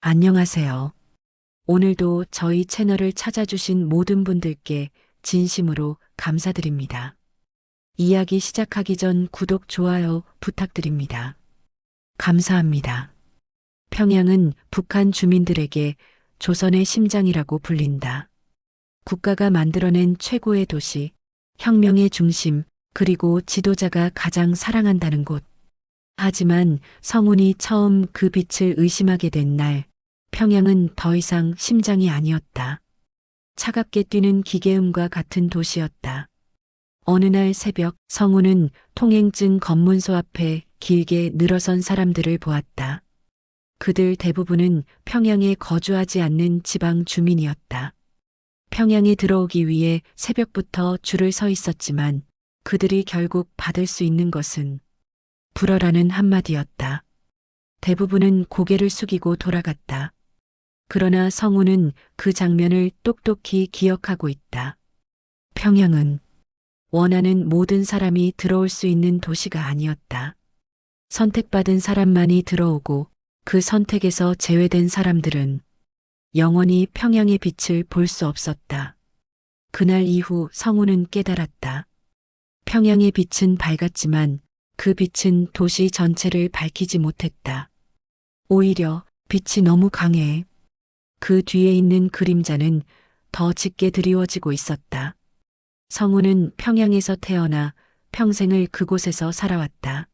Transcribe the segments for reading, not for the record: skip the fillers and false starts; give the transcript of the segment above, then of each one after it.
안녕하세요. 오늘도 저희 채널을 찾아주신 모든 분들께 진심으로 감사드립니다. 이야기 시작하기 전 구독, 좋아요 부탁드립니다. 감사합니다. 평양은 북한 주민들에게 조선의 심장이라고 불린다. 국가가 만들어낸 최고의 도시, 혁명의 중심, 그리고 지도자가 가장 사랑한다는 곳. 하지만 성운이 처음 그 빛을 의심하게 된 날, 평양은 더 이상 심장이 아니었다. 차갑게 뛰는 기계음과 같은 도시였다. 어느 날 새벽 성운은 통행증 검문소 앞에 길게 늘어선 사람들을 보았다. 그들 대부분은 평양에 거주하지 않는 지방 주민이었다. 평양에 들어오기 위해 새벽부터 줄을 서 있었지만 그들이 결국 받을 수 있는 것은 불어라는 한마디였다. 대부분은 고개를 숙이고 돌아갔다. 그러나 성우는 그 장면을 똑똑히 기억하고 있다. 평양은 원하는 모든 사람이 들어올 수 있는 도시가 아니었다. 선택받은 사람만이 들어오고 그 선택에서 제외된 사람들은 영원히 평양의 빛을 볼 수 없었다. 그날 이후 성우는 깨달았다. 평양의 빛은 밝았지만 그 빛은 도시 전체를 밝히지 못했다. 오히려 빛이 너무 강해 그 뒤에 있는 그림자는 더 짙게 드리워지고 있었다. 성우는 평양에서 태어나 평생을 그곳에서 살아왔다.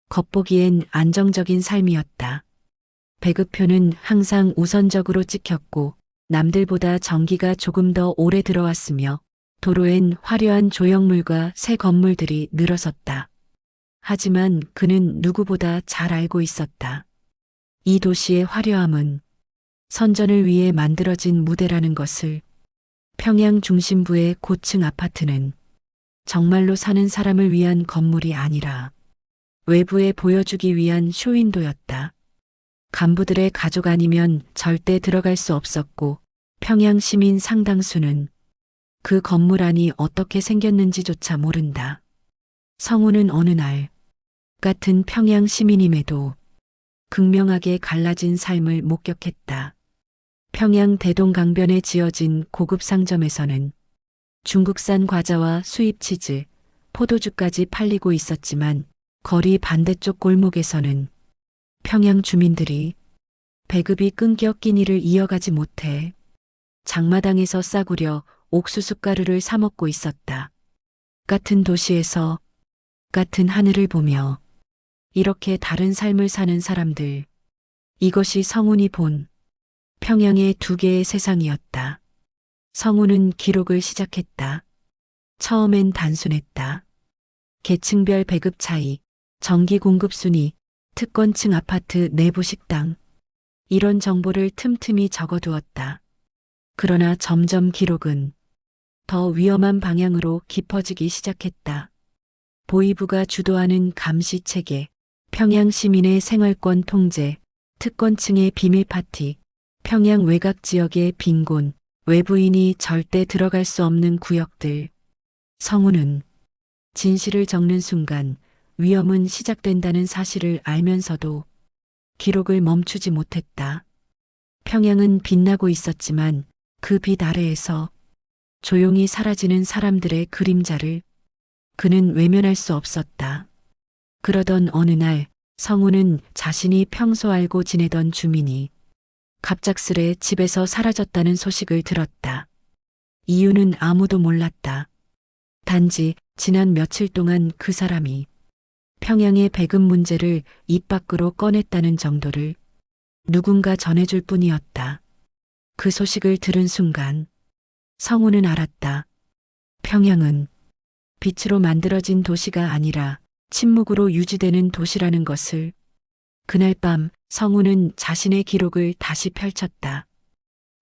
겉보기엔 안정적인 삶이었다. 배급표는 항상 우선적으로 찍혔고 남들보다 전기가 조금 더 오래 들어왔으며 도로엔 화려한 조형물과 새 건물들이 늘어섰다. 하지만 그는 누구보다 잘 알고 있었다. 이 도시의 화려함은 선전을 위해 만들어진 무대라는 것을. 평양 중심부의 고층 아파트는 정말로 사는 사람을 위한 건물이 아니라 외부에 보여주기 위한 쇼윈도였다. 간부들의 가족 아니면 절대 들어갈 수 없었고 평양 시민 상당수는 그 건물 안이 어떻게 생겼는지조차 모른다. 성우는 어느 날 같은 평양 시민임에도 극명하게 갈라진 삶을 목격했다. 평양 대동강변에 지어진 고급 상점에서는 중국산 과자와 수입 치즈, 포도주까지 팔리고 있었지만 거리 반대쪽 골목에서는 평양 주민들이 배급이 끊겨 끼니를 이어가지 못해 장마당에서 싸구려 옥수수 가루를 사 먹고 있었다. 같은 도시에서 같은 하늘을 보며 이렇게 다른 삶을 사는 사람들. 이것이 성운이 본 평양의 두 개의 세상이었다. 성운은 기록을 시작했다. 처음엔 단순했다. 계층별 배급 차이, 전기 공급 순위, 특권층 아파트 내부 식당. 이런 정보를 틈틈이 적어두었다. 그러나 점점 기록은 더 위험한 방향으로 깊어지기 시작했다. 보위부가 주도하는 감시 체계, 평양 시민의 생활권 통제, 특권층의 비밀 파티, 평양 외곽 지역의 빈곤, 외부인이 절대 들어갈 수 없는 구역들. 성우는 진실을 적는 순간 위험은 시작된다는 사실을 알면서도 기록을 멈추지 못했다. 평양은 빛나고 있었지만 그 빛 아래에서 조용히 사라지는 사람들의 그림자를 그는 외면할 수 없었다. 그러던 어느 날 성우는 자신이 평소 알고 지내던 주민이 갑작스레 집에서 사라졌다는 소식을 들었다. 이유는 아무도 몰랐다. 단지 지난 며칠 동안 그 사람이 평양의 배급 문제를 입 밖으로 꺼냈다는 정도를 누군가 전해줄 뿐이었다. 그 소식을 들은 순간 성우는 알았다. 평양은 빛으로 만들어진 도시가 아니라 침묵으로 유지되는 도시라는 것을. 그날 밤 성우는 자신의 기록을 다시 펼쳤다.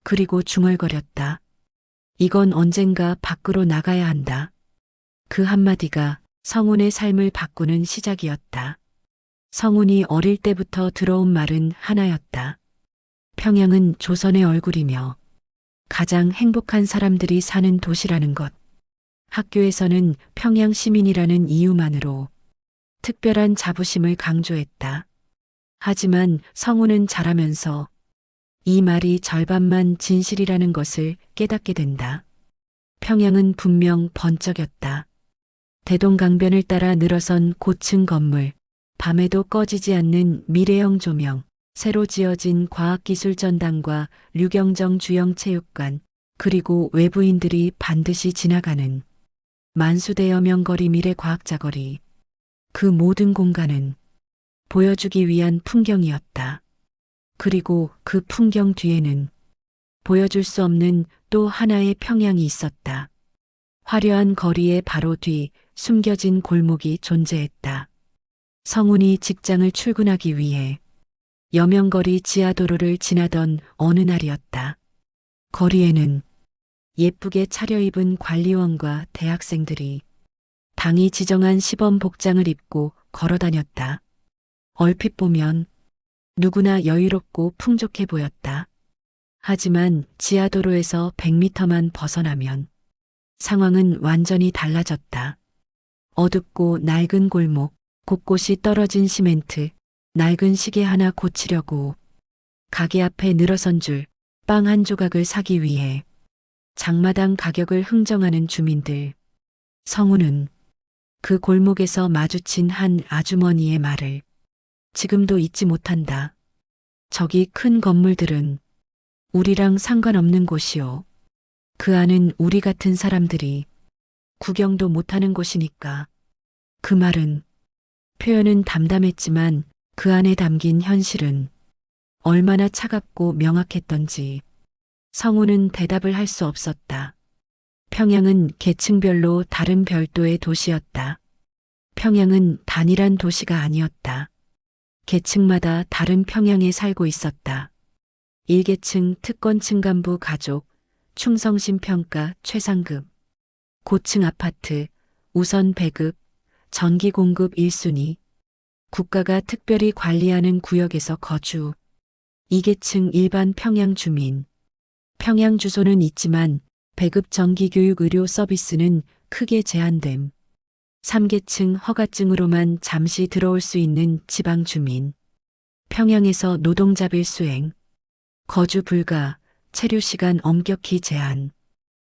그리고 중얼거렸다. 이건 언젠가 밖으로 나가야 한다. 그 한마디가 성운의 삶을 바꾸는 시작이었다. 성운이 어릴 때부터 들어온 말은 하나였다. 평양은 조선의 얼굴이며 가장 행복한 사람들이 사는 도시라는 것. 학교에서는 평양 시민이라는 이유만으로 특별한 자부심을 강조했다. 하지만 성우는 자라면서 이 말이 절반만 진실이라는 것을 깨닫게 된다. 평양은 분명 번쩍였다. 대동강변을 따라 늘어선 고층 건물, 밤에도 꺼지지 않는 미래형 조명, 새로 지어진 과학기술 전당과 류경정 주영 체육관, 그리고 외부인들이 반드시 지나가는 만수대여 명거리 미래과학자거리. 그 모든 공간은 보여주기 위한 풍경이었다. 그리고 그 풍경 뒤에는 보여줄 수 없는 또 하나의 평양이 있었다. 화려한 거리의 바로 뒤 숨겨진 골목이 존재했다. 성운이 직장을 출근하기 위해 여명거리 지하도로를 지나던 어느 날이었다. 거리에는 예쁘게 차려입은 관리원과 대학생들이 당이 지정한 시범 복장을 입고 걸어다녔다. 얼핏 보면 누구나 여유롭고 풍족해 보였다. 하지만 지하도로에서 100m만 벗어나면 상황은 완전히 달라졌다. 어둡고 낡은 골목, 곳곳이 떨어진 시멘트, 낡은 시계 하나 고치려고 가게 앞에 늘어선 줄 빵 한 조각을 사기 위해 장마당 가격을 흥정하는 주민들. 성우는 그 골목에서 마주친 한 아주머니의 말을 지금도 잊지 못한다. 저기 큰 건물들은 우리랑 상관없는 곳이요. 그 안은 우리 같은 사람들이 구경도 못하는 곳이니까. 그 말은 표현은 담담했지만 그 안에 담긴 현실은 얼마나 차갑고 명확했던지 성우는 대답을 할 수 없었다. 평양은 계층별로 다른 별도의 도시였다. 평양은 단일한 도시가 아니었다. 계층마다 다른 평양에 살고 있었다. 1계층 특권층 간부 가족, 충성심 평가 최상급, 고층 아파트, 우선 배급, 전기 공급 1순위, 국가가 특별히 관리하는 구역에서 거주, 2계층 일반 평양 주민. 평양 주소는 있지만 배급 정기교육 의료 서비스는 크게 제한됨. 3계층 허가증으로만 잠시 들어올 수 있는 지방 주민. 평양에서 노동자빌 수행. 거주 불가, 체류 시간 엄격히 제한.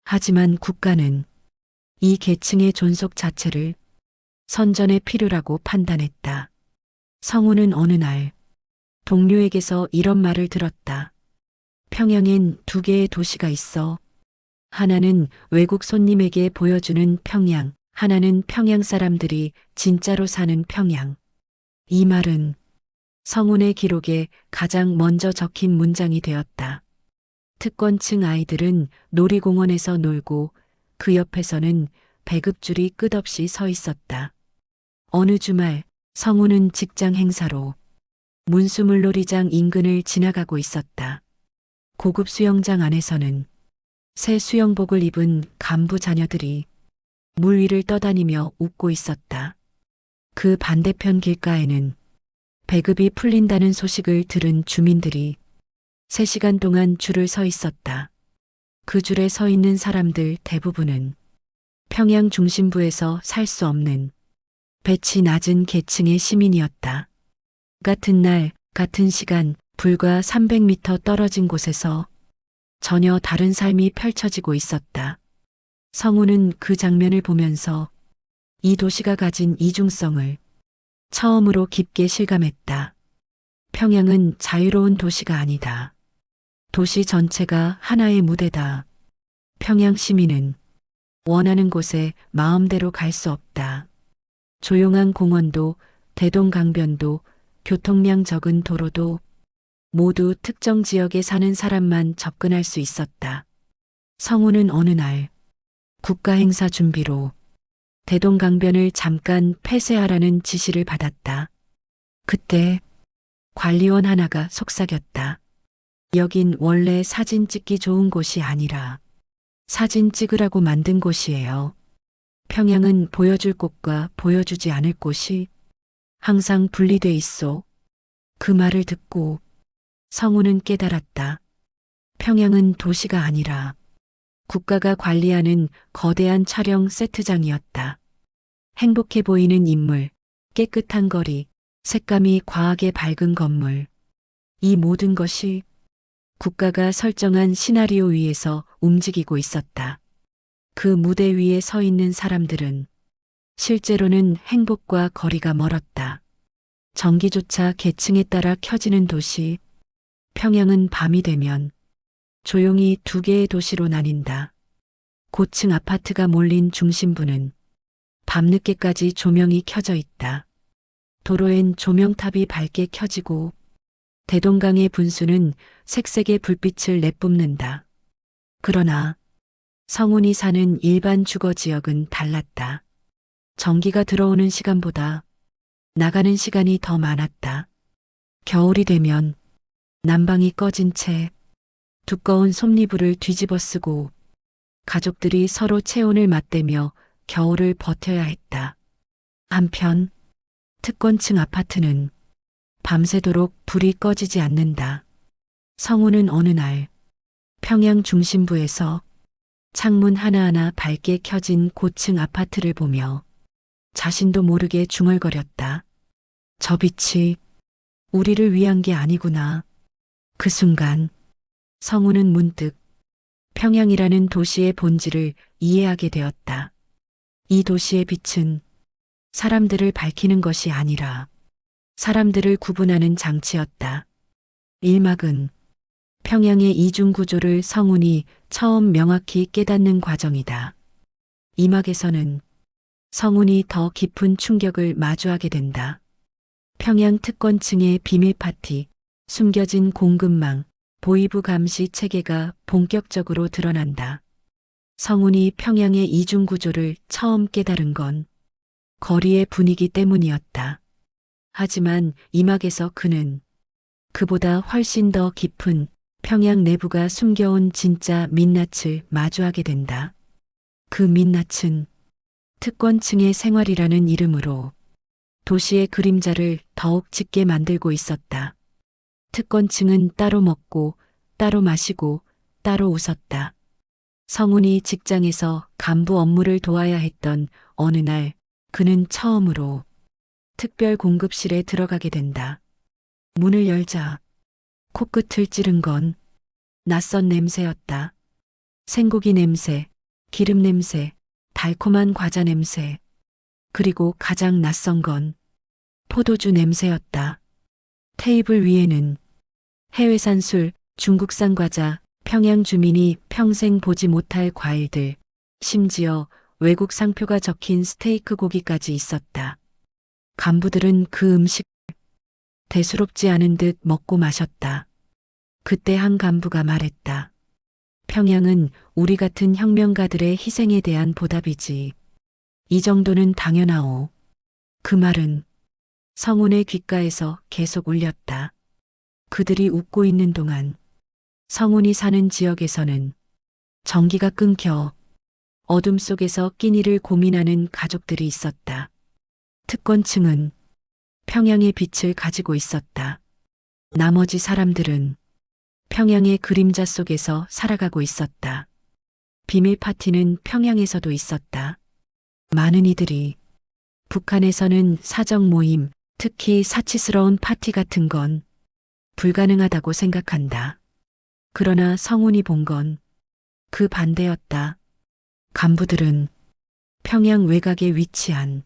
하지만 국가는 이 계층의 존속 자체를 선전의 필요라고 판단했다. 성우는 어느 날 동료에게서 이런 말을 들었다. 평양엔 2개의 도시가 있어. 하나는 외국 손님에게 보여주는 평양, 하나는 평양 사람들이 진짜로 사는 평양. 이 말은 성운의 기록에 가장 먼저 적힌 문장이 되었다. 특권층 아이들은 놀이공원에서 놀고 그 옆에서는 배급줄이 끝없이 서 있었다. 어느 주말 성우는 직장 행사로 문수물놀이장 인근을 지나가고 있었다. 고급 수영장 안에서는 새 수영복을 입은 간부 자녀들이 물 위를 떠다니며 웃고 있었다. 그 반대편 길가에는 배급이 풀린다는 소식을 들은 주민들이 3시간 동안 줄을 서 있었다. 그 줄에 서 있는 사람들 대부분은 평양 중심부에서 살 수 없는 배치 낮은 계층의 시민이었다. 같은 날, 같은 시간, 불과 300m 떨어진 곳에서 전혀 다른 삶이 펼쳐지고 있었다. 성우는 그 장면을 보면서 이 도시가 가진 이중성을 처음으로 깊게 실감했다. 평양은 자유로운 도시가 아니다. 도시 전체가 하나의 무대다. 평양 시민은 원하는 곳에 마음대로 갈 수 없다. 조용한 공원도, 대동강변도, 교통량 적은 도로도 모두 특정 지역에 사는 사람만 접근할 수 있었다. 성우는 어느 날 국가 행사 준비로 대동강변을 잠깐 폐쇄하라는 지시를 받았다. 그때 관리원 하나가 속삭였다. 여긴 원래 사진 찍기 좋은 곳이 아니라 사진 찍으라고 만든 곳이에요. 평양은 보여줄 곳과 보여주지 않을 곳이 항상 분리돼 있어. 그 말을 듣고 성우는 깨달았다. 평양은 도시가 아니라 국가가 관리하는 거대한 촬영 세트장이었다. 행복해 보이는 인물, 깨끗한 거리, 색감이 과하게 밝은 건물. 이 모든 것이 국가가 설정한 시나리오 위에서 움직이고 있었다. 그 무대 위에 서 있는 사람들은 실제로는 행복과 거리가 멀었다. 전기조차 계층에 따라 켜지는 도시, 평양은 밤이 되면 조용히 두 개의 도시로 나뉜다. 고층 아파트가 몰린 중심부는 밤늦게까지 조명이 켜져 있다. 도로엔 조명탑이 밝게 켜지고 대동강의 분수는 색색의 불빛을 내뿜는다. 그러나 성운이 사는 일반 주거 지역은 달랐다. 전기가 들어오는 시간보다 나가는 시간이 더 많았다. 겨울이 되면 난방이 꺼진 채 두꺼운 솜니부를 뒤집어 쓰고 가족들이 서로 체온을 맞대며 겨울을 버텨야 했다. 한편 특권층 아파트는 밤새도록 불이 꺼지지 않는다. 성우는 어느 날 평양 중심부에서 창문 하나하나 밝게 켜진 고층 아파트를 보며 자신도 모르게 중얼거렸다. 저 빛이 우리를 위한 게 아니구나. 그 순간 성우는 문득 평양이라는 도시의 본질을 이해하게 되었다. 이 도시의 빛은 사람들을 밝히는 것이 아니라 사람들을 구분하는 장치였다. 1막은 평양의 이중 구조를 성운이 처음 명확히 깨닫는 과정이다. 2막에서는 성운이 더 깊은 충격을 마주하게 된다. 평양 특권층의 비밀 파티, 숨겨진 공급망, 보이부 감시 체계가 본격적으로 드러난다. 성운이 평양의 이중 구조를 처음 깨달은 건 거리의 분위기 때문이었다. 하지만 이막에서 그는 그보다 훨씬 더 깊은 평양 내부가 숨겨온 진짜 민낯을 마주하게 된다. 그 민낯은 특권층의 생활이라는 이름으로 도시의 그림자를 더욱 짙게 만들고 있었다. 특권층은 따로 먹고 따로 마시고 따로 웃었다. 성운이 직장에서 간부 업무를 도와야 했던 어느 날 그는 처음으로 특별 공급실에 들어가게 된다. 문을 열자 코끝을 찌른 건 낯선 냄새였다. 생고기 냄새, 기름 냄새, 달콤한 과자 냄새, 그리고 가장 낯선 건 포도주 냄새였다. 테이블 위에는 해외산 술, 중국산 과자, 평양 주민이 평생 보지 못할 과일들, 심지어 외국 상표가 적힌 스테이크 고기까지 있었다. 간부들은 그 음식을 대수롭지 않은 듯 먹고 마셨다. 그때 한 간부가 말했다. 평양은 우리 같은 혁명가들의 희생에 대한 보답이지. 이 정도는 당연하오. 그 말은 성운의 귓가에서 계속 울렸다. 그들이 웃고 있는 동안 성운이 사는 지역에서는 전기가 끊겨 어둠 속에서 끼니를 고민하는 가족들이 있었다. 특권층은 평양의 빛을 가지고 있었다. 나머지 사람들은 평양의 그림자 속에서 살아가고 있었다. 비밀 파티는 평양에서도 있었다. 많은 이들이 북한에서는 사적 모임, 특히 사치스러운 파티 같은 건 불가능하다고 생각한다. 그러나 성운이 본 건 그 반대였다. 간부들은 평양 외곽에 위치한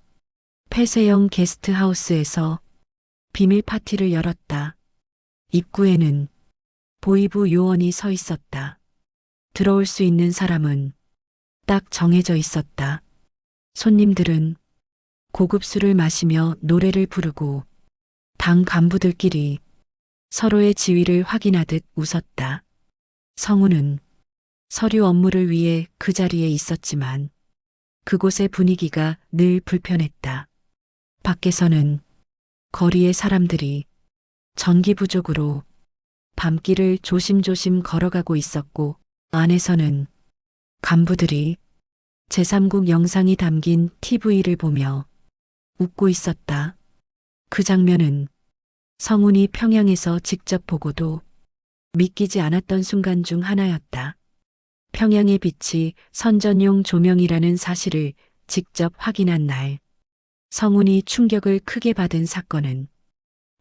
폐쇄형 게스트하우스에서 비밀 파티를 열었다. 입구에는 보이부 요원이 서 있었다. 들어올 수 있는 사람은 딱 정해져 있었다. 손님들은 고급 술을 마시며 노래를 부르고 당 간부들끼리 서로의 지위를 확인하듯 웃었다. 성우는 서류 업무를 위해 그 자리에 있었지만 그곳의 분위기가 늘 불편했다. 밖에서는 거리의 사람들이 전기 부족으로 밤길을 조심조심 걸어가고 있었고 안에서는 간부들이 제3국 영상이 담긴 TV를 보며 웃고 있었다. 그 장면은 성운이 평양에서 직접 보고도 믿기지 않았던 순간 중 하나였다. 평양의 빛이 선전용 조명이라는 사실을 직접 확인한 날, 성운이 충격을 크게 받은 사건은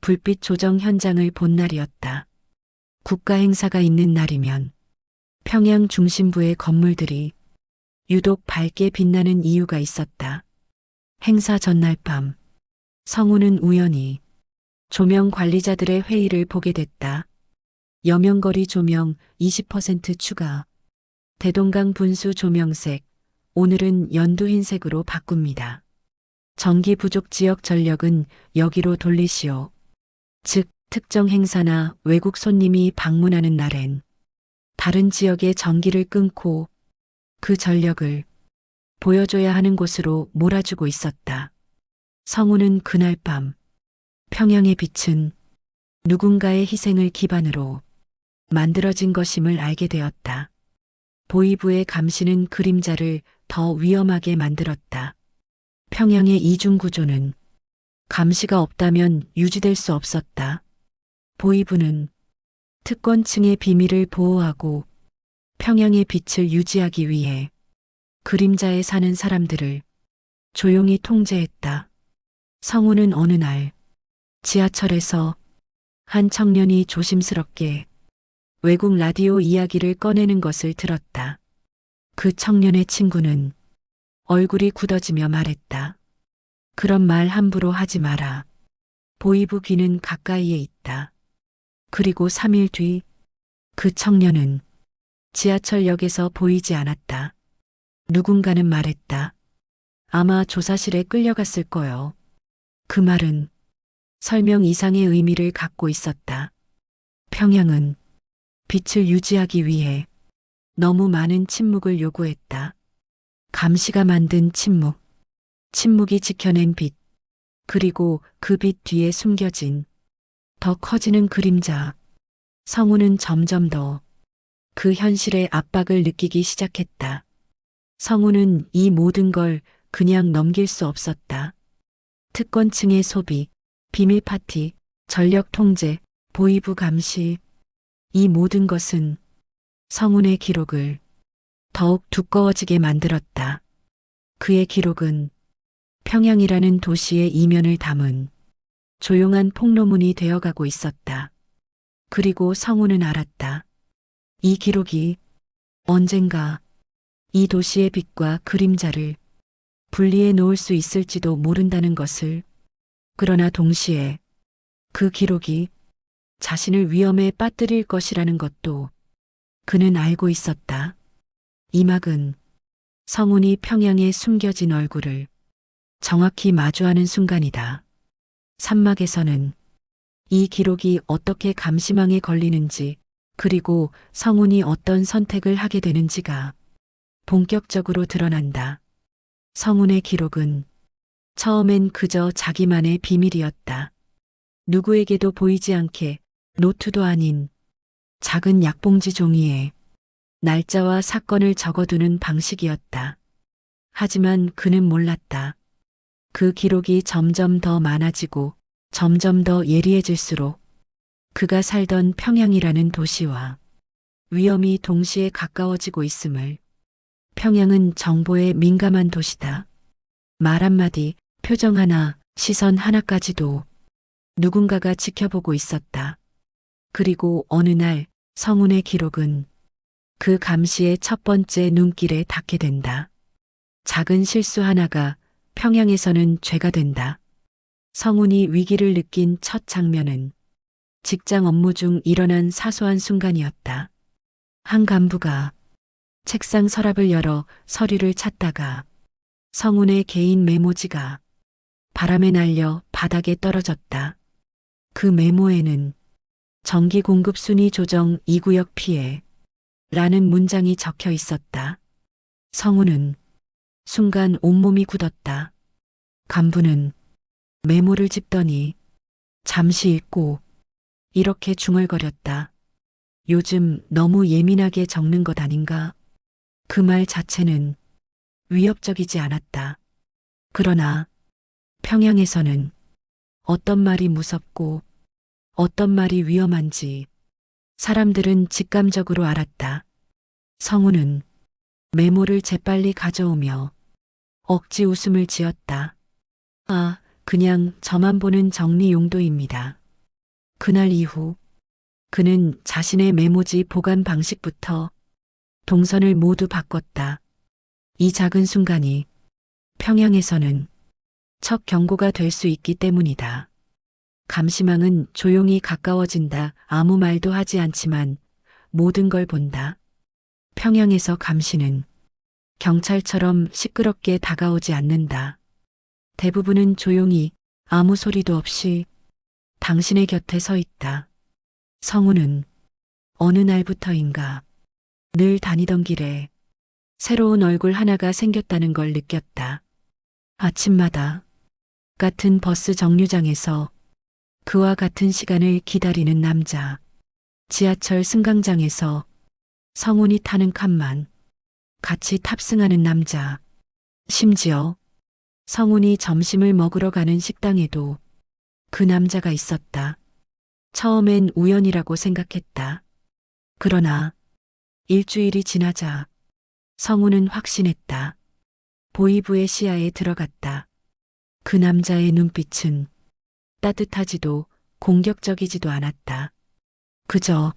불빛 조정 현장을 본 날이었다. 국가 행사가 있는 날이면 평양 중심부의 건물들이 유독 밝게 빛나는 이유가 있었다. 행사 전날 밤, 성우는 우연히 조명 관리자들의 회의를 보게 됐다. 여명거리 조명 20% 추가, 대동강 분수 조명색, 오늘은 연두흰색으로 바꿉니다. 전기 부족 지역 전력은 여기로 돌리시오. 즉, 특정 행사나 외국 손님이 방문하는 날엔 다른 지역의 전기를 끊고 그 전력을 보여줘야 하는 곳으로 몰아주고 있었다. 성우는 그날 밤 평양의 빛은 누군가의 희생을 기반으로 만들어진 것임을 알게 되었다. 보이부의 감시는 그림자를 더 위험하게 만들었다. 평양의 이중 구조는 감시가 없다면 유지될 수 없었다. 보이부는 특권층의 비밀을 보호하고 평양의 빛을 유지하기 위해 그림자에 사는 사람들을 조용히 통제했다. 성우는 어느 날 지하철에서 한 청년이 조심스럽게 외국 라디오 이야기를 꺼내는 것을 들었다. 그 청년의 친구는 얼굴이 굳어지며 말했다. 그런 말 함부로 하지 마라. 보이부 귀는 가까이에 있다. 그리고 3일 뒤 그 청년은 지하철역에서 보이지 않았다. 누군가는 말했다. 아마 조사실에 끌려갔을 거요. 그 말은 설명 이상의 의미를 갖고 있었다. 평양은 빛을 유지하기 위해 너무 많은 침묵을 요구했다. 감시가 만든 침묵, 침묵이 지켜낸 빛, 그리고 그 빛 뒤에 숨겨진 더 커지는 그림자. 성우는 점점 더 그 현실의 압박을 느끼기 시작했다. 성우는 이 모든 걸 그냥 넘길 수 없었다. 특권층의 소비, 비밀 파티, 전력 통제, 보이부 감시, 이 모든 것은 성운의 기록을 더욱 두꺼워지게 만들었다. 그의 기록은 평양이라는 도시의 이면을 담은 조용한 폭로문이 되어가고 있었다. 그리고 성운은 알았다. 이 기록이 언젠가 이 도시의 빛과 그림자를 분리해 놓을 수 있을지도 모른다는 것을. 그러나 동시에 그 기록이 자신을 위험에 빠뜨릴 것이라는 것도 그는 알고 있었다. 이막은 성운이 평양에 숨겨진 얼굴을 정확히 마주하는 순간이다. 산막에서는 이 기록이 어떻게 감시망에 걸리는지, 그리고 성운이 어떤 선택을 하게 되는지가 본격적으로 드러난다. 성운의 기록은 처음엔 그저 자기만의 비밀이었다. 누구에게도 보이지 않게 노트도 아닌 작은 약봉지 종이에 날짜와 사건을 적어두는 방식이었다. 하지만 그는 몰랐다. 그 기록이 점점 더 많아지고 점점 더 예리해질수록 그가 살던 평양이라는 도시와 위험이 동시에 가까워지고 있음을. 평양은 정보에 민감한 도시다. 말 한마디, 표정 하나, 시선 하나까지도 누군가가 지켜보고 있었다. 그리고 어느 날 성운의 기록은 그 감시의 첫 번째 눈길에 닿게 된다. 작은 실수 하나가 평양에서는 죄가 된다. 성운이 위기를 느낀 첫 장면은 직장 업무 중 일어난 사소한 순간이었다. 한 간부가 책상 서랍을 열어 서류를 찾다가 성운의 개인 메모지가 바람에 날려 바닥에 떨어졌다. 그 메모에는 전기 공급 순위 조정 2구역 피해 라는 문장이 적혀 있었다. 성운은 순간 온몸이 굳었다. 간부는 메모를 짚더니 잠시 읽고 이렇게 중얼거렸다. 요즘 너무 예민하게 적는 것 아닌가? 그 말 자체는 위협적이지 않았다. 그러나 평양에서는 어떤 말이 무섭고 어떤 말이 위험한지 사람들은 직감적으로 알았다. 성우는 메모를 재빨리 가져오며 억지 웃음을 지었다. 아, 그냥 저만 보는 정리 용도입니다. 그날 이후 그는 자신의 메모지 보관 방식부터 동선을 모두 바꿨다. 이 작은 순간이 평양에서는 첫 경고가 될 수 있기 때문이다. 감시망은 조용히 가까워진다. 아무 말도 하지 않지만 모든 걸 본다. 평양에서 감시는 경찰처럼 시끄럽게 다가오지 않는다. 대부분은 조용히 아무 소리도 없이 당신의 곁에 서 있다. 성우는 어느 날부터인가 늘 다니던 길에 새로운 얼굴 하나가 생겼다는 걸 느꼈다. 아침마다 같은 버스 정류장에서 그와 같은 시간을 기다리는 남자. 지하철 승강장에서 성운이 타는 칸만 같이 탑승하는 남자. 심지어 성운이 점심을 먹으러 가는 식당에도 그 남자가 있었다. 처음엔 우연이라고 생각했다. 그러나 일주일이 지나자 성운은 확신했다. 보이부의 시야에 들어갔다. 그 남자의 눈빛은 따뜻하지도 공격적이지도 않았다. 그저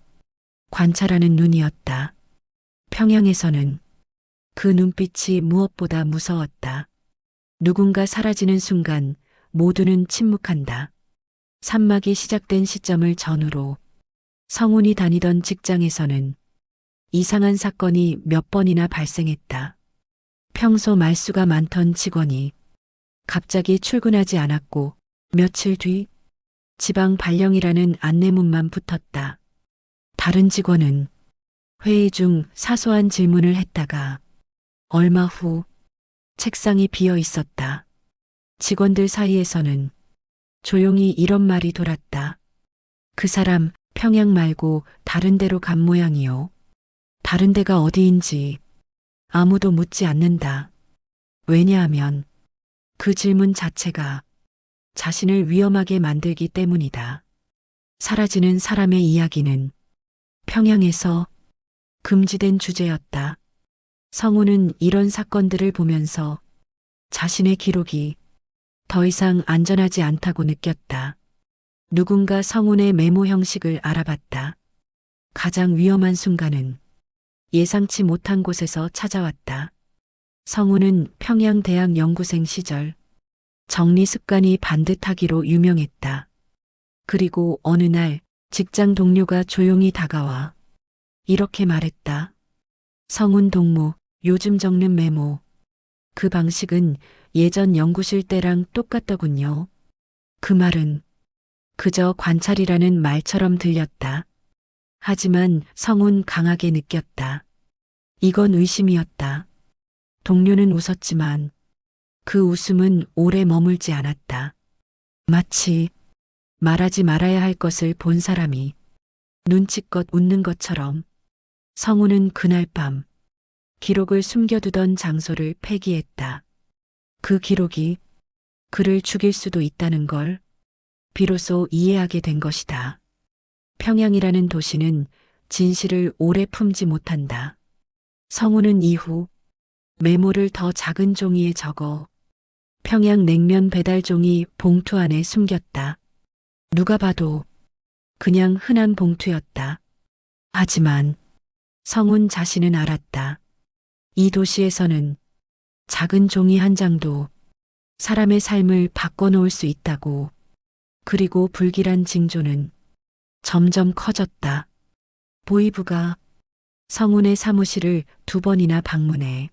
관찰하는 눈이었다. 평양에서는 그 눈빛이 무엇보다 무서웠다. 누군가 사라지는 순간 모두는 침묵한다. 산막이 시작된 시점을 전후로 성운이 다니던 직장에서는 이상한 사건이 몇 번이나 발생했다. 평소 말수가 많던 직원이 갑자기 출근하지 않았고 며칠 뒤 지방 발령이라는 안내문만 붙었다. 다른 직원은 회의 중 사소한 질문을 했다가 얼마 후 책상이 비어 있었다. 직원들 사이에서는 조용히 이런 말이 돌았다. 그 사람 평양 말고 다른 데로 간 모양이요. 다른 데가 어디인지 아무도 묻지 않는다. 왜냐하면 그 질문 자체가 자신을 위험하게 만들기 때문이다. 사라지는 사람의 이야기는 평양에서 금지된 주제였다. 성우는 이런 사건들을 보면서 자신의 기록이 더 이상 안전하지 않다고 느꼈다. 누군가 성운의 메모 형식을 알아봤다. 가장 위험한 순간은 예상치 못한 곳에서 찾아왔다. 성운은 평양대학 연구생 시절 정리 습관이 반듯하기로 유명했다. 그리고 어느 날 직장 동료가 조용히 다가와 이렇게 말했다. 성운 동무, 요즘 적는 메모. 그 방식은 예전 연구실 때랑 똑같더군요. 그 말은 그저 관찰이라는 말처럼 들렸다. 하지만 성운 강하게 느꼈다. 이건 의심이었다. 동료는 웃었지만 그 웃음은 오래 머물지 않았다. 마치 말하지 말아야 할 것을 본 사람이 눈치껏 웃는 것처럼 성우는 그날 밤 기록을 숨겨두던 장소를 폐기했다. 그 기록이 그를 죽일 수도 있다는 걸 비로소 이해하게 된 것이다. 평양이라는 도시는 진실을 오래 품지 못한다. 성우는 이후 메모를 더 작은 종이에 적어 평양 냉면 배달 종이 봉투 안에 숨겼다. 누가 봐도 그냥 흔한 봉투였다. 하지만 성운 자신은 알았다. 이 도시에서는 작은 종이 한 장도 사람의 삶을 바꿔놓을 수 있다고. 그리고 불길한 징조는 점점 커졌다. 보이부가 성운의 사무실을 2번이나 방문해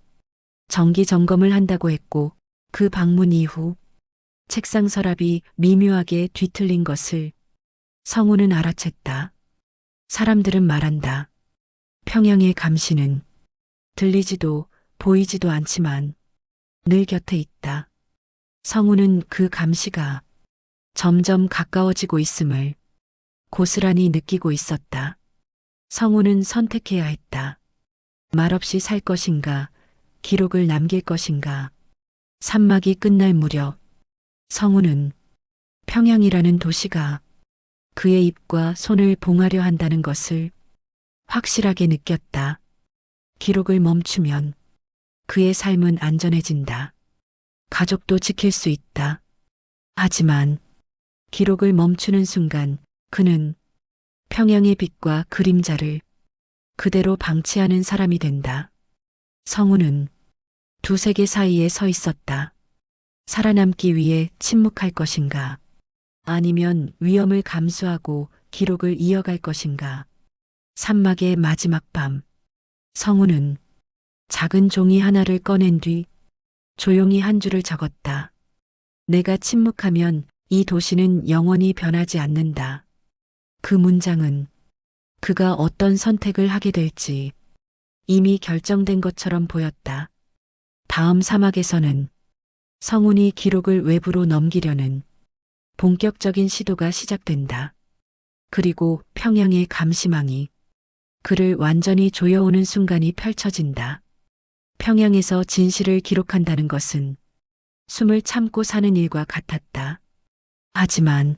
정기 점검을 한다고 했고 그 방문 이후 책상 서랍이 미묘하게 뒤틀린 것을 성운은 알아챘다. 사람들은 말한다. 평양의 감시는 들리지도 보이지도 않지만 늘 곁에 있다. 성운은 그 감시가 점점 가까워지고 있음을 고스란히 느끼고 있었다. 성운은 선택해야 했다. 말없이 살 것인가, 기록을 남길 것인가. 산막이 끝날 무렵 성운은 평양이라는 도시가 그의 입과 손을 봉하려 한다는 것을 확실하게 느꼈다. 기록을 멈추면 그의 삶은 안전해진다. 가족도 지킬 수 있다. 하지만 기록을 멈추는 순간 그는 평양의 빛과 그림자를 그대로 방치하는 사람이 된다. 성우는 두 세계 사이에 서 있었다. 살아남기 위해 침묵할 것인가? 아니면 위험을 감수하고 기록을 이어갈 것인가? 산막의 마지막 밤, 성우는 작은 종이 하나를 꺼낸 뒤 조용히 한 줄을 적었다. 내가 침묵하면 이 도시는 영원히 변하지 않는다. 그 문장은 그가 어떤 선택을 하게 될지 이미 결정된 것처럼 보였다. 다음 사막에서는 성운이 기록을 외부로 넘기려는 본격적인 시도가 시작된다. 그리고 평양의 감시망이 그를 완전히 조여오는 순간이 펼쳐진다. 평양에서 진실을 기록한다는 것은 숨을 참고 사는 일과 같았다. 하지만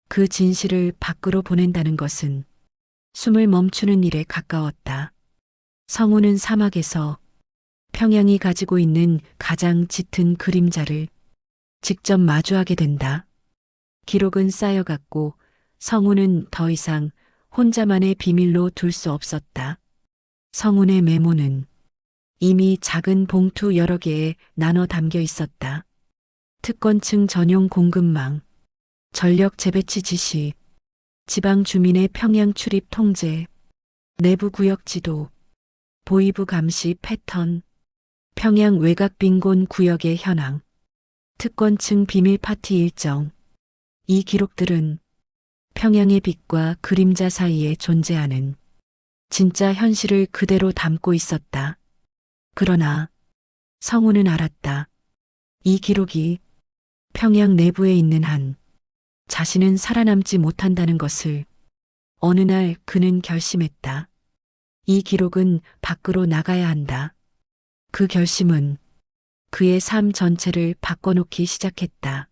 그 진실을 밖으로 보낸다는 것은 숨을 멈추는 일에 가까웠다. 성우는 사막에서 평양이 가지고 있는 가장 짙은 그림자를 직접 마주하게 된다. 기록은 쌓여갔고 성우는 더 이상 혼자만의 비밀로 둘 수 없었다. 성운의 메모는 이미 작은 봉투 여러 개에 나눠 담겨 있었다. 특권층 전용 공급망, 전력 재배치 지시, 지방 주민의 평양 출입 통제, 내부 구역 지도, 보이부 감시 패턴, 평양 외곽 빈곤 구역의 현황, 특권층 비밀 파티 일정. 이 기록들은 평양의 빛과 그림자 사이에 존재하는 진짜 현실을 그대로 담고 있었다. 그러나 성우는 알았다. 이 기록이 평양 내부에 있는 한 자신은 살아남지 못한다는 것을. 어느 날 그는 결심했다. 이 기록은 밖으로 나가야 한다. 그 결심은 그의 삶 전체를 바꿔놓기 시작했다.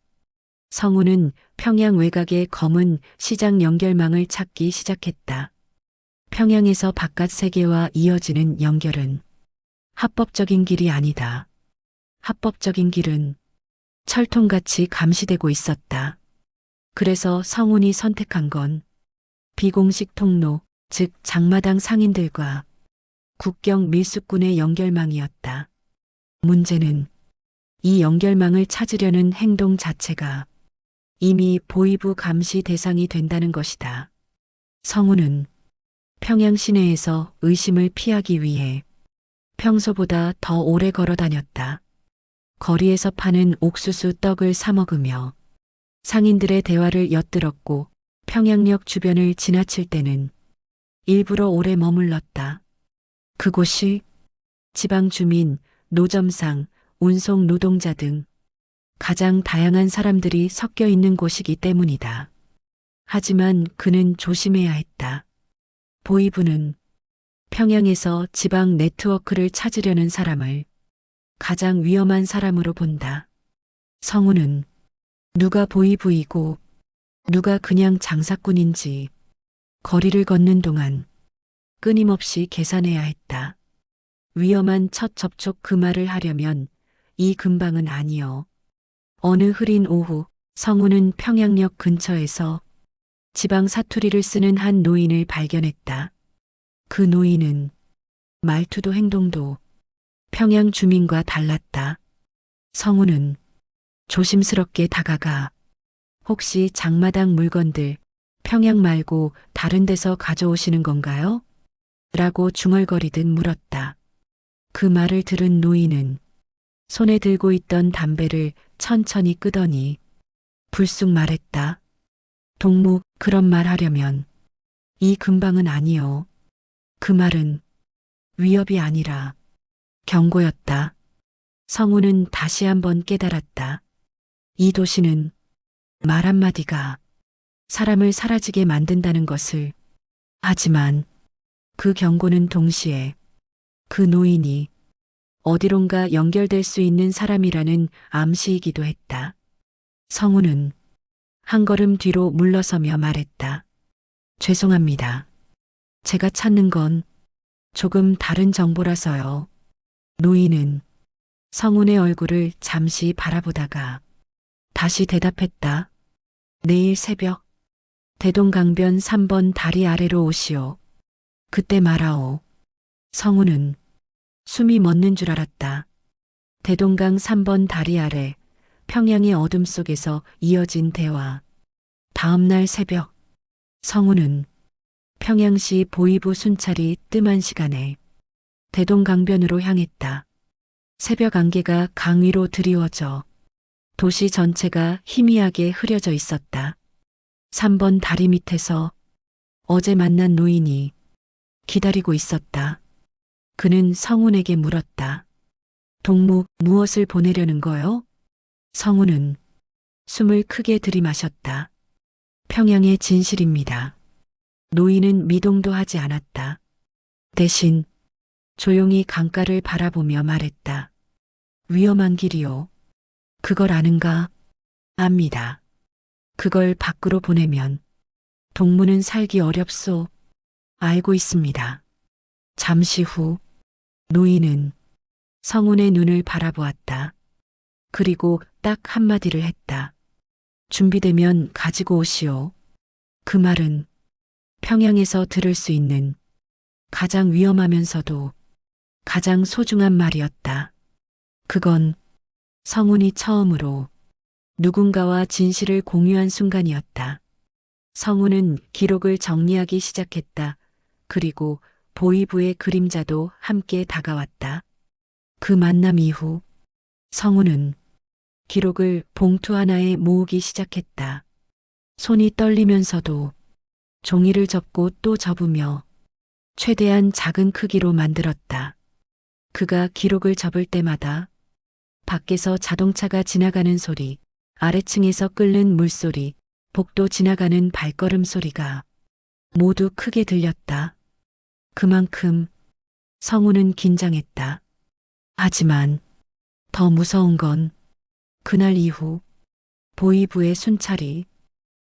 성우는 평양 외곽의 검은 시장 연결망을 찾기 시작했다. 평양에서 바깥 세계와 이어지는 연결은 합법적인 길이 아니다. 합법적인 길은 철통같이 감시되고 있었다. 그래서 성운이 선택한 건 비공식 통로, 즉 장마당 상인들과 국경 밀수꾼의 연결망이었다. 문제는 이 연결망을 찾으려는 행동 자체가 이미 보이부 감시 대상이 된다는 것이다. 성우는 평양 시내에서 의심을 피하기 위해 평소보다 더 오래 걸어 다녔다. 거리에서 파는 옥수수 떡을 사 먹으며 상인들의 대화를 엿들었고 평양역 주변을 지나칠 때는 일부러 오래 머물렀다. 그곳이 지방 주민, 노점상, 운송 노동자 등 가장 다양한 사람들이 섞여 있는 곳이기 때문이다. 하지만 그는 조심해야 했다. 보이부는 평양에서 지방 네트워크를 찾으려는 사람을 가장 위험한 사람으로 본다. 성우는 누가 보이부이고 누가 그냥 장사꾼인지 거리를 걷는 동안 끊임없이 계산해야 했다. 위험한 첫 접촉 그 말을 하려면 이 근방은 아니요. 어느 흐린 오후 성우는 평양역 근처에서 지방 사투리를 쓰는 한 노인을 발견했다. 그 노인은 말투도 행동도 평양 주민과 달랐다. 성우는 조심스럽게 다가가 혹시 장마당 물건들 평양 말고 다른 데서 가져오시는 건가요? 라고 중얼거리듯 물었다. 그 말을 들은 노인은 손에 들고 있던 담배를 천천히 끄더니 불쑥 말했다. 동무, 그런 말 하려면 이 근방은 아니요. 그 말은 위협이 아니라 경고였다. 성우는 다시 한번 깨달았다. 이 도시는 말 한마디가 사람을 사라지게 만든다는 것을. 하지만 그 경고는 동시에 그 노인이 어디론가 연결될 수 있는 사람이라는 암시이기도 했다. 성우는 한 걸음 뒤로 물러서며 말했다. 죄송합니다. 제가 찾는 건 조금 다른 정보라서요. 노인은 성운의 얼굴을 잠시 바라보다가 다시 대답했다. 내일 새벽 대동강변 3번 다리 아래로 오시오. 그때 말하오. 성우는 숨이 멎는 줄 알았다. 대동강 3번 다리 아래 평양의 어둠 속에서 이어진 대화. 다음 날 새벽 성우는 평양시 보이부 순찰이 뜸한 시간에 대동강변으로 향했다. 새벽 안개가 강 위로 드리워져 도시 전체가 희미하게 흐려져 있었다. 3번 다리 밑에서 어제 만난 노인이 기다리고 있었다. 그는 성운에게 물었다. 동무, 무엇을 보내려는 거요? 성운은 숨을 크게 들이마셨다. 평양의 진실입니다. 노인은 미동도 하지 않았다. 대신 조용히 강가를 바라보며 말했다. 위험한 길이요. 그걸 아는가? 압니다. 그걸 밖으로 보내면 동무는 살기 어렵소. 알고 있습니다. 잠시 후 노인은 성운의 눈을 바라보았다. 그리고 딱 한마디를 했다. 준비되면 가지고 오시오. 그 말은 평양에서 들을 수 있는 가장 위험하면서도 가장 소중한 말이었다. 그건 성운이 처음으로 누군가와 진실을 공유한 순간이었다. 성운은 기록을 정리하기 시작했다. 그리고 보이부의 그림자도 함께 다가왔다. 그 만남 이후 성운은 기록을 봉투 하나에 모으기 시작했다. 손이 떨리면서도 종이를 접고 또 접으며 최대한 작은 크기로 만들었다. 그가 기록을 접을 때마다 밖에서 자동차가 지나가는 소리, 아래층에서 끓는 물소리, 복도 지나가는 발걸음 소리가 모두 크게 들렸다. 그만큼 성우는 긴장했다. 하지만 더 무서운 건 그날 이후 보이부의 순찰이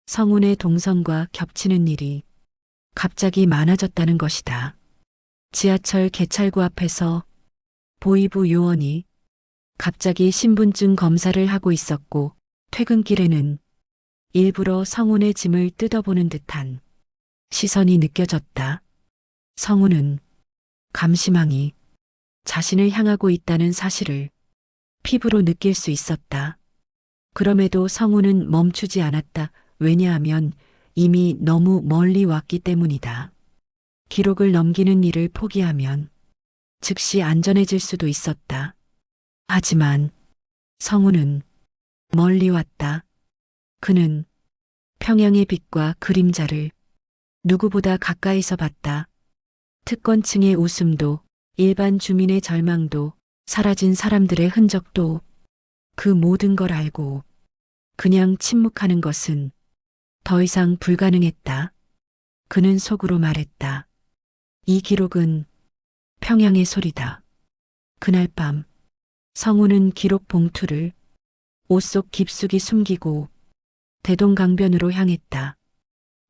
성운의 동선과 겹치는 일이 갑자기 많아졌다는 것이다. 지하철 개찰구 앞에서 보이부 요원이 갑자기 신분증 검사를 하고 있었고 퇴근길에는 일부러 성운의 짐을 뜯어보는 듯한 시선이 느껴졌다. 성운은 감시망이 자신을 향하고 있다는 사실을 피부로 느낄 수 있었다. 그럼에도 성운은 멈추지 않았다. 왜냐하면 이미 너무 멀리 왔기 때문이다. 기록을 넘기는 일을 포기하면 즉시 안전해질 수도 있었다. 하지만 성운은 멀리 왔다. 그는 평양의 빛과 그림자를 누구보다 가까이서 봤다. 특권층의 웃음도, 일반 주민의 절망도, 사라진 사람들의 흔적도 그 모든 걸 알고 그냥 침묵하는 것은 더 이상 불가능했다. 그는 속으로 말했다. 이 기록은 평양의 소리다. 그날 밤 성우는 기록 봉투를 옷 속 깊숙이 숨기고 대동강변으로 향했다.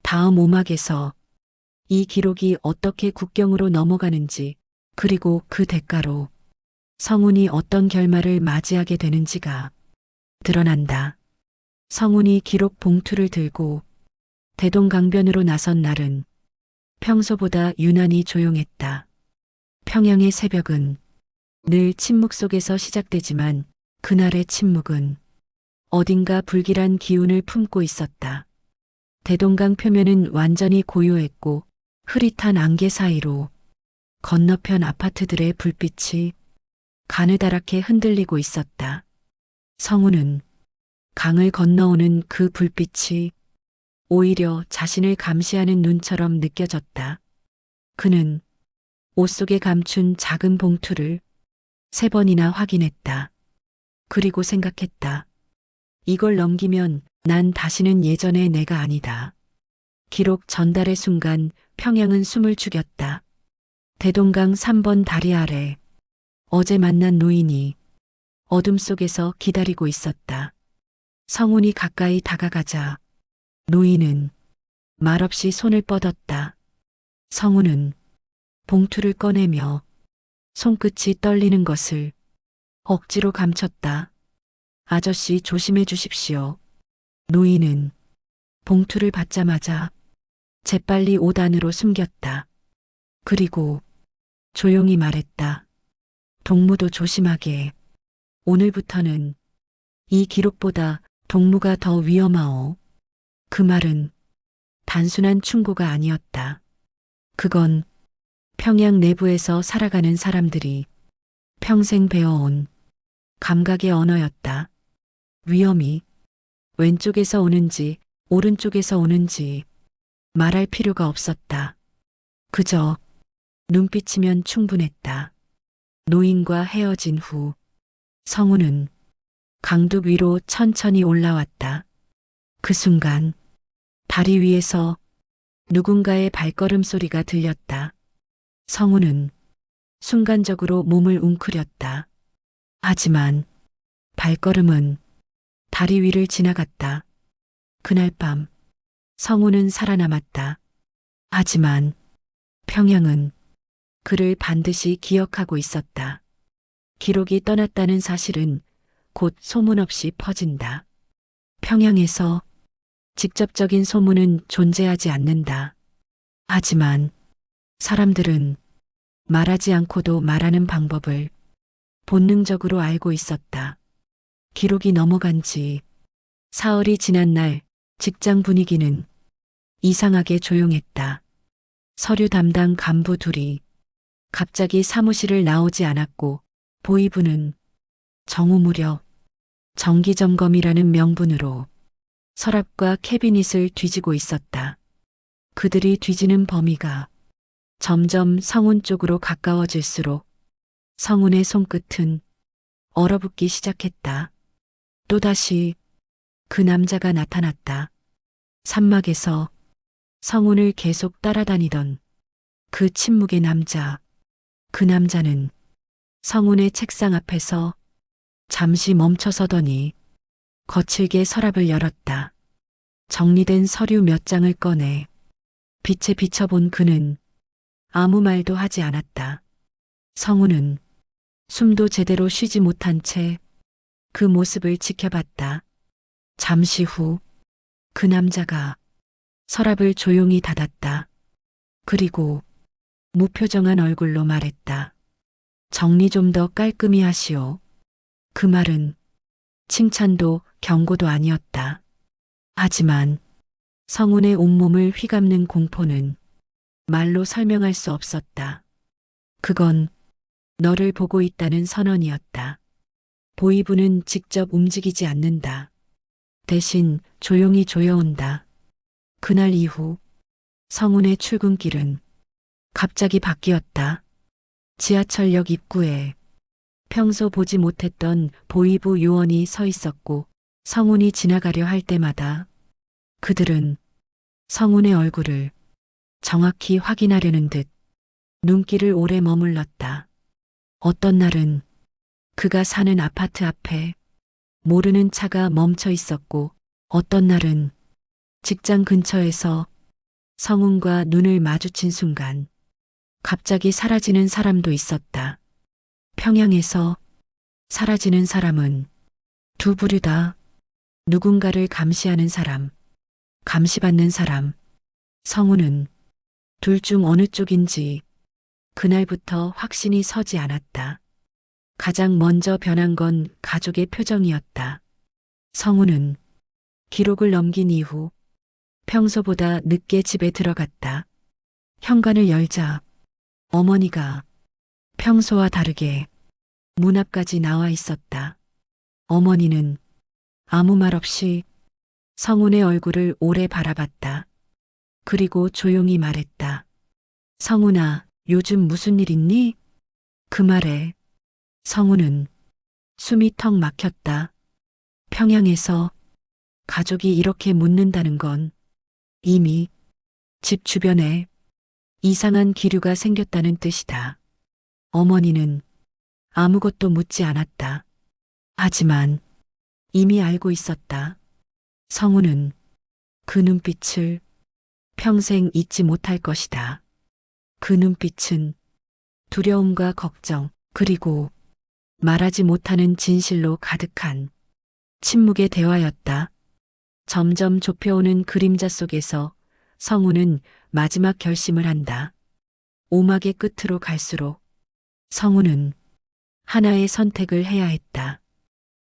다음 오막에서 이 기록이 어떻게 국경으로 넘어가는지 그리고 그 대가로 성운이 어떤 결말을 맞이하게 되는지가 드러난다. 성운이 기록 봉투를 들고 대동강변으로 나선 날은 평소보다 유난히 조용했다. 평양의 새벽은 늘 침묵 속에서 시작되지만 그날의 침묵은 어딘가 불길한 기운을 품고 있었다. 대동강 표면은 완전히 고요했고 흐릿한 안개 사이로 건너편 아파트들의 불빛이 가느다랗게 흔들리고 있었다. 성우는 강을 건너오는 그 불빛이 오히려 자신을 감시하는 눈처럼 느껴졌다. 그는 옷 속에 감춘 작은 봉투를 3번이나 확인했다. 그리고 생각했다. 이걸 넘기면 난 다시는 예전의 내가 아니다. 기록 전달의 순간 평양은 숨을 죽였다. 대동강 3번 다리 아래 어제 만난 노인이 어둠 속에서 기다리고 있었다. 성운이 가까이 다가가자 노인은 말없이 손을 뻗었다. 성운은 봉투를 꺼내며 손끝이 떨리는 것을 억지로 감췄다. 아저씨 조심해 주십시오. 노인은 봉투를 받자마자 재빨리 옷 안으로 숨겼다. 그리고 조용히 말했다. 동무도 조심하게. 오늘부터는 이 기록보다 동무가 더 위험하오. 그 말은 단순한 충고가 아니었다. 그건 평양 내부에서 살아가는 사람들이 평생 배워온 감각의 언어였다. 위험이 왼쪽에서 오는지 오른쪽에서 오는지 말할 필요가 없었다. 그저 눈빛이면 충분했다. 노인과 헤어진 후 성우는 강둑 위로 천천히 올라왔다. 그 순간 다리 위에서 누군가의 발걸음 소리가 들렸다. 성우는 순간적으로 몸을 웅크렸다. 하지만 발걸음은 다리 위를 지나갔다. 그날 밤 성우는 살아남았다. 하지만 평양은 그를 반드시 기억하고 있었다. 기록이 떠났다는 사실은 곧 소문 없이 퍼진다. 평양에서 직접적인 소문은 존재하지 않는다. 하지만 사람들은 말하지 않고도 말하는 방법을 본능적으로 알고 있었다. 기록이 넘어간 지 사흘이 지난 날 직장 분위기는 이상하게 조용했다. 서류 담당 간부 둘이 갑자기 사무실을 나오지 않았고 보이부는 정오 무렵 정기점검이라는 명분으로 서랍과 캐비닛을 뒤지고 있었다. 그들이 뒤지는 범위가 점점 성운 쪽으로 가까워질수록 성운의 손끝은 얼어붙기 시작했다. 또다시 그 남자가 나타났다. 산막에서 성운을 계속 따라다니던 그 침묵의 남자. 그 남자는 성운의 책상 앞에서 잠시 멈춰서더니 거칠게 서랍을 열었다. 정리된 서류 몇 장을 꺼내 빛에 비춰본 그는 아무 말도 하지 않았다. 성우는 숨도 제대로 쉬지 못한 채 그 모습을 지켜봤다. 잠시 후 그 남자가 서랍을 조용히 닫았다. 그리고 무표정한 얼굴로 말했다. 정리 좀 더 깔끔히 하시오. 그 말은 칭찬도 경고도 아니었다. 하지만 성운의 온몸을 휘감는 공포는 말로 설명할 수 없었다. 그건 너를 보고 있다는 선언이었다. 보이부는 직접 움직이지 않는다. 대신 조용히 조여온다. 그날 이후 성운의 출근길은 갑자기 바뀌었다. 지하철역 입구에 평소 보지 못했던 보이부 요원이 서 있었고 성운이 지나가려 할 때마다 그들은 성운의 얼굴을 정확히 확인하려는 듯 눈길을 오래 머물렀다. 어떤 날은 그가 사는 아파트 앞에 모르는 차가 멈춰 있었고 어떤 날은 직장 근처에서 성운과 눈을 마주친 순간 갑자기 사라지는 사람도 있었다. 평양에서 사라지는 사람은 두 부류다. 누군가를 감시하는 사람, 감시받는 사람. 성우는 둘 중 어느 쪽인지 그날부터 확신이 서지 않았다. 가장 먼저 변한 건 가족의 표정이었다. 성우는 기록을 넘긴 이후 평소보다 늦게 집에 들어갔다. 현관을 열자 어머니가 평소와 다르게 문 앞까지 나와 있었다. 어머니는 아무 말 없이 성운의 얼굴을 오래 바라봤다. 그리고 조용히 말했다. 성운아, 요즘 무슨 일 있니? 그 말에 성운은 숨이 턱 막혔다. 평양에서 가족이 이렇게 묻는다는 건 이미 집 주변에 이상한 기류가 생겼다는 뜻이다. 어머니는 아무것도 묻지 않았다. 하지만 이미 알고 있었다. 성우는 그 눈빛을 평생 잊지 못할 것이다. 그 눈빛은 두려움과 걱정 그리고 말하지 못하는 진실로 가득한 침묵의 대화였다. 점점 좁혀오는 그림자 속에서 성우는 마지막 결심을 한다. 오막의 끝으로 갈수록 성우는 하나의 선택을 해야 했다.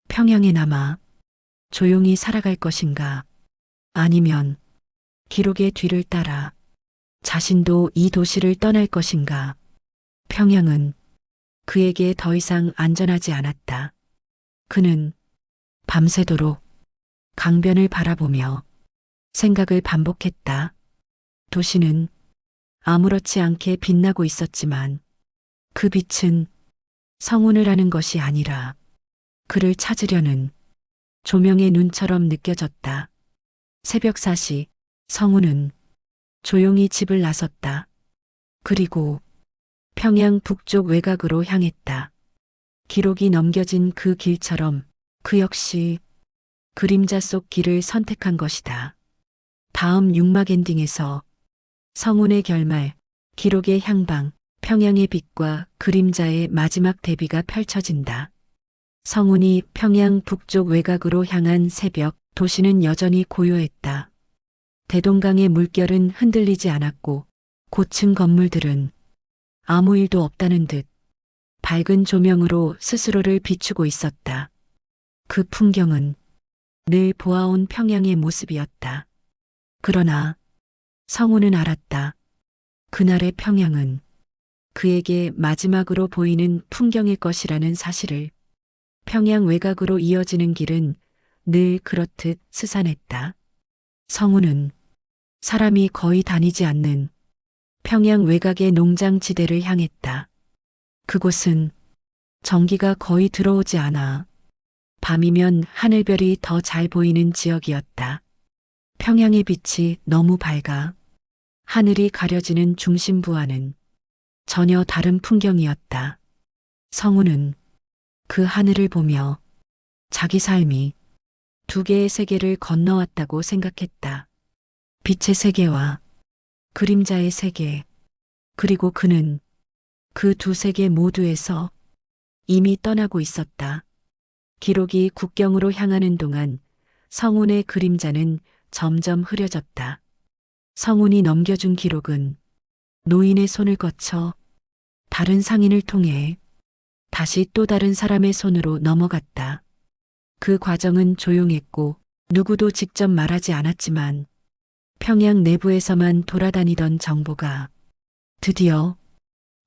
평양에 남아 조용히 살아갈 것인가, 아니면 기록의 뒤를 따라 자신도 이 도시를 떠날 것인가. 평양은 그에게 더 이상 안전하지 않았다. 그는 밤새도록 강변을 바라보며 생각을 반복했다. 도시는 아무렇지 않게 빛나고 있었지만 그 빛은 성운을 하는 것이 아니라 그를 찾으려는 조명의 눈처럼 느껴졌다. 새벽 4시 성운은 조용히 집을 나섰다. 그리고 평양 북쪽 외곽으로 향했다. 기록이 넘겨진 그 길처럼 그 역시 그림자 속 길을 선택한 것이다. 다음 육막 엔딩에서 성운의 결말, 기록의 향방, 평양의 빛과 그림자의 마지막 대비가 펼쳐진다. 성운이 평양 북쪽 외곽으로 향한 새벽, 도시는 여전히 고요했다. 대동강의 물결은 흔들리지 않았고 고층 건물들은 아무 일도 없다는 듯 밝은 조명으로 스스로를 비추고 있었다. 그 풍경은 늘 보아온 평양의 모습이었다. 그러나 성우는 알았다. 그날의 평양은 그에게 마지막으로 보이는 풍경일 것이라는 사실을. 평양 외곽으로 이어지는 길은 늘 그렇듯 스산했다. 성우는 사람이 거의 다니지 않는 평양 외곽의 농장지대를 향했다. 그곳은 전기가 거의 들어오지 않아 밤이면 하늘별이 더 잘 보이는 지역이었다. 평양의 빛이 너무 밝아 하늘이 가려지는 중심부와는 전혀 다른 풍경이었다. 성우는 그 하늘을 보며 자기 삶이 두 개의 세계를 건너왔다고 생각했다. 빛의 세계와 그림자의 세계, 그리고 그는 그 두 세계 모두에서 이미 떠나고 있었다. 기록이 국경으로 향하는 동안 성운의 그림자는 점점 흐려졌다. 성운이 넘겨준 기록은 노인의 손을 거쳐 다른 상인을 통해 다시 또 다른 사람의 손으로 넘어갔다. 그 과정은 조용했고 누구도 직접 말하지 않았지만 평양 내부에서만 돌아다니던 정보가 드디어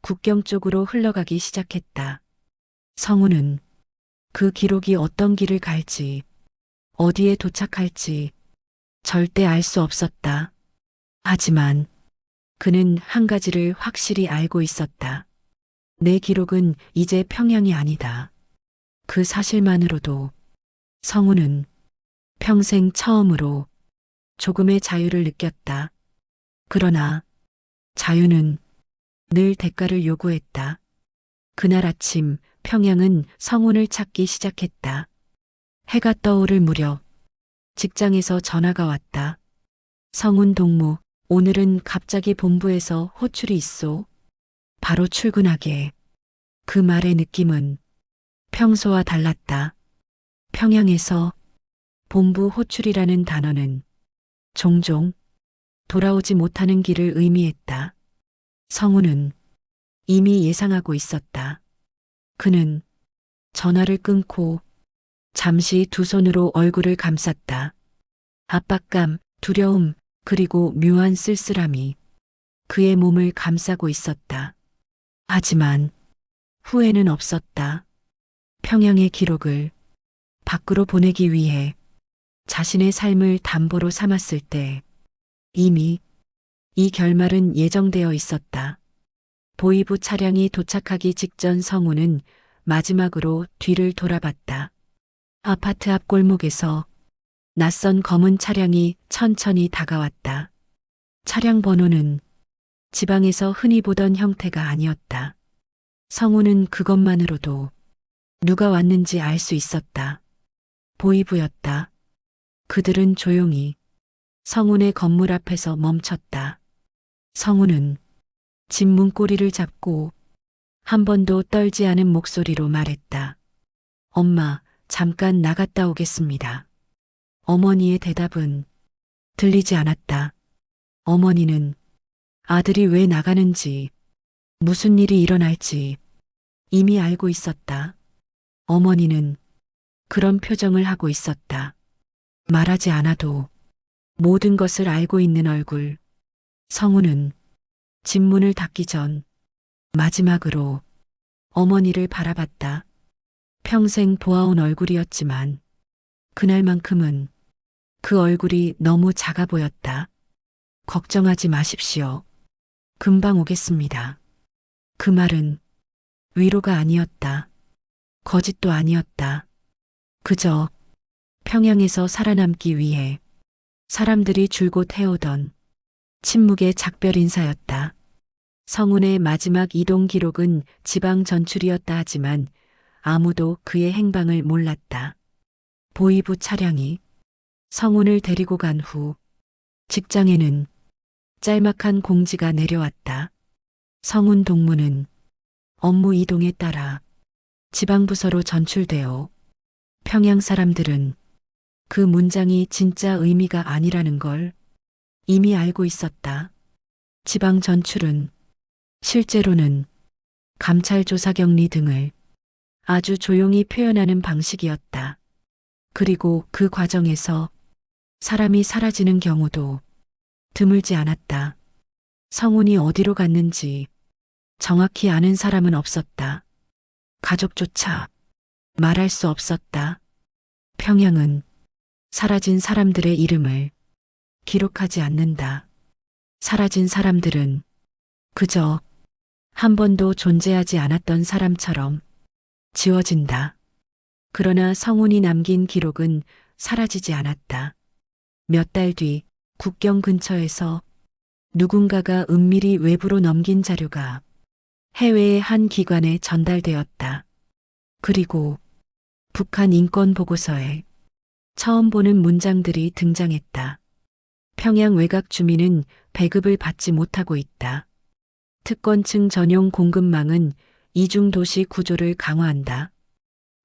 국경 쪽으로 흘러가기 시작했다. 성우는 그 기록이 어떤 길을 갈지, 어디에 도착할지 절대 알 수 없었다. 하지만 그는 한 가지를 확실히 알고 있었다. 내 기록은 이제 평양이 아니다. 그 사실만으로도 성우는 평생 처음으로 조금의 자유를 느꼈다. 그러나 자유는 늘 대가를 요구했다. 그날 아침 평양은 성운을 찾기 시작했다. 해가 떠오를 무렵 직장에서 전화가 왔다. 성운 동무, 오늘은 갑자기 본부에서 호출이 있소. 바로 출근하게. 그 말의 느낌은 평소와 달랐다. 평양에서 본부 호출이라는 단어는 종종 돌아오지 못하는 길을 의미했다. 성우는 이미 예상하고 있었다. 그는 전화를 끊고 잠시 두 손으로 얼굴을 감쌌다. 압박감, 두려움, 그리고 묘한 쓸쓸함이 그의 몸을 감싸고 있었다. 하지만 후회는 없었다. 평양의 기록을 밖으로 보내기 위해 자신의 삶을 담보로 삼았을 때 이미 이 결말은 예정되어 있었다. 보이부 차량이 도착하기 직전 성우는 마지막으로 뒤를 돌아봤다. 아파트 앞 골목에서 낯선 검은 차량이 천천히 다가왔다. 차량 번호는 지방에서 흔히 보던 형태가 아니었다. 성우는 그것만으로도 누가 왔는지 알 수 있었다. 보이부였다. 그들은 조용히 성운의 건물 앞에서 멈췄다. 성운은 집 문고리를 잡고 한 번도 떨지 않은 목소리로 말했다. 엄마, 잠깐 나갔다 오겠습니다. 어머니의 대답은 들리지 않았다. 어머니는 아들이 왜 나가는지, 무슨 일이 일어날지 이미 알고 있었다. 어머니는 그런 표정을 하고 있었다. 말하지 않아도 모든 것을 알고 있는 얼굴. 성우는 집문을 닫기 전 마지막으로 어머니를 바라봤다. 평생 보아온 얼굴이었지만 그날만큼은 그 얼굴이 너무 작아 보였다. 걱정하지 마십시오. 금방 오겠습니다. 그 말은 위로가 아니었다. 거짓도 아니었다. 그저 평양에서 살아남기 위해 사람들이 줄곧 해오던 침묵의 작별 인사였다. 성운의 마지막 이동 기록은 지방 전출이었다 하지만 아무도 그의 행방을 몰랐다. 보이부 차량이 성운을 데리고 간 후 직장에는 짤막한 공지가 내려왔다. 성운 동무는 업무 이동에 따라 지방부서로 전출되어 평양 사람들은 그 문장이 진짜 의미가 아니라는 걸 이미 알고 있었다. 지방 전출은 실제로는 감찰 조사 격리 등을 아주 조용히 표현하는 방식이었다. 그리고 그 과정에서 사람이 사라지는 경우도 드물지 않았다. 성운이 어디로 갔는지 정확히 아는 사람은 없었다. 가족조차 말할 수 없었다. 평양은 사라진 사람들의 이름을 기록하지 않는다. 사라진 사람들은 그저 한 번도 존재하지 않았던 사람처럼 지워진다. 그러나 성운이 남긴 기록은 사라지지 않았다. 몇 달 뒤 국경 근처에서 누군가가 은밀히 외부로 넘긴 자료가 해외의 한 기관에 전달되었다. 그리고 북한 인권 보고서에 처음 보는 문장들이 등장했다. 평양 외곽 주민은 배급을 받지 못하고 있다. 특권층 전용 공급망은 이중도시 구조를 강화한다.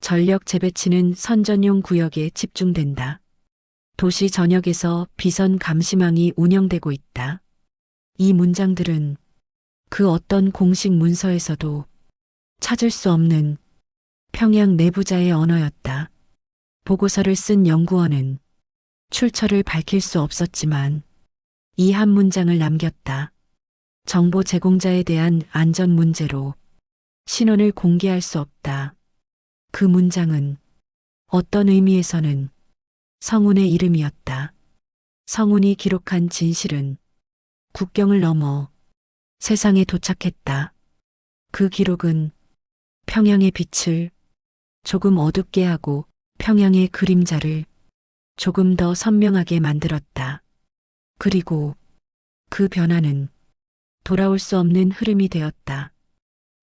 전력 재배치는 선전용 구역에 집중된다. 도시 전역에서 비선 감시망이 운영되고 있다. 이 문장들은 그 어떤 공식 문서에서도 찾을 수 없는 평양 내부자의 언어였다. 보고서를 쓴 연구원은 출처를 밝힐 수 없었지만 이 한 문장을 남겼다. 정보 제공자에 대한 안전 문제로 신원을 공개할 수 없다. 그 문장은 어떤 의미에서는 성운의 이름이었다. 성운이 기록한 진실은 국경을 넘어 세상에 도착했다. 그 기록은 평양의 빛을 조금 어둡게 하고 평양의 그림자를 조금 더 선명하게 만들었다. 그리고 그 변화는 돌아올 수 없는 흐름이 되었다.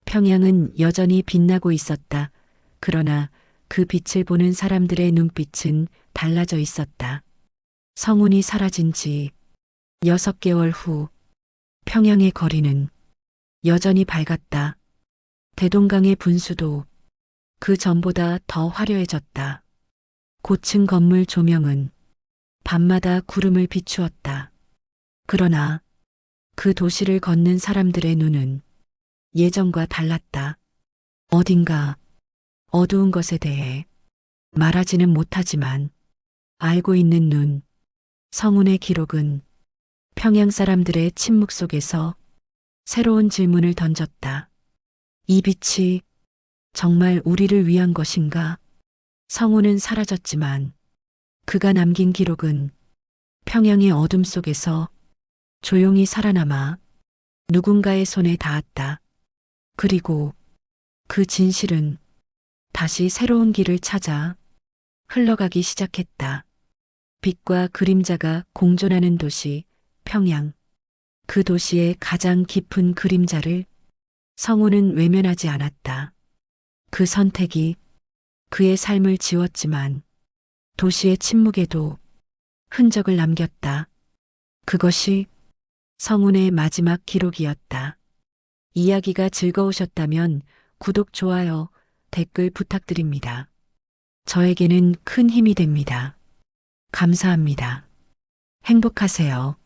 평양은 여전히 빛나고 있었다. 그러나 그 빛을 보는 사람들의 눈빛은 달라져 있었다. 성운이 사라진 지 6개월 후 평양의 거리는 여전히 밝았다. 대동강의 분수도 그 전보다 더 화려해졌다. 고층 건물 조명은 밤마다 구름을 비추었다. 그러나 그 도시를 걷는 사람들의 눈은 예전과 달랐다. 어딘가 어두운 것에 대해 말하지는 못하지만 알고 있는 눈. 성운의 기록은 평양 사람들의 침묵 속에서 새로운 질문을 던졌다. 이 빛이 정말 우리를 위한 것인가? 성운은 사라졌지만 그가 남긴 기록은 평양의 어둠 속에서 조용히 살아남아 누군가의 손에 닿았다. 그리고 그 진실은 다시 새로운 길을 찾아 흘러가기 시작했다. 빛과 그림자가 공존하는 도시, 평양. 그 도시의 가장 깊은 그림자를 성운은 외면하지 않았다. 그 선택이 그의 삶을 지웠지만 도시의 침묵에도 흔적을 남겼다. 그것이 성운의 마지막 기록이었다. 이야기가 즐거우셨다면 구독, 좋아요, 댓글 부탁드립니다. 저에게는 큰 힘이 됩니다. 감사합니다. 행복하세요.